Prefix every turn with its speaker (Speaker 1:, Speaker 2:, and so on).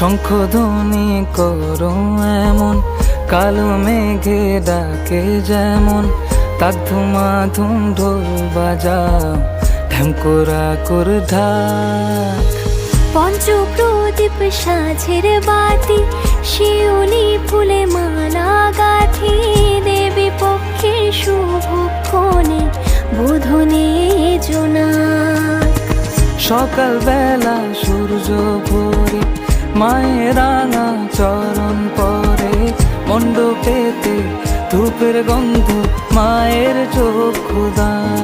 Speaker 1: শঙ্খধ্বনি করো এমন, কালো মেঘে ডাকে যেমন, তাক ধুমাধুম ঢোল বাজাও, ঢ্যামকোরা কর ঢাক।
Speaker 2: পঞ্চপ্রদীপ সাঝের বাতি, শিউলি ফুলে মালা গাথি, দেবী পক্ষের শুভক্ষণে বোধনে জোনাক।
Speaker 1: সকাল বেলা সূর্য ভোরে মায়ের রাঙা চরণ পরে, মণ্ডপেতে ধূপের গন্ধ মায়ের চক্ষুদান।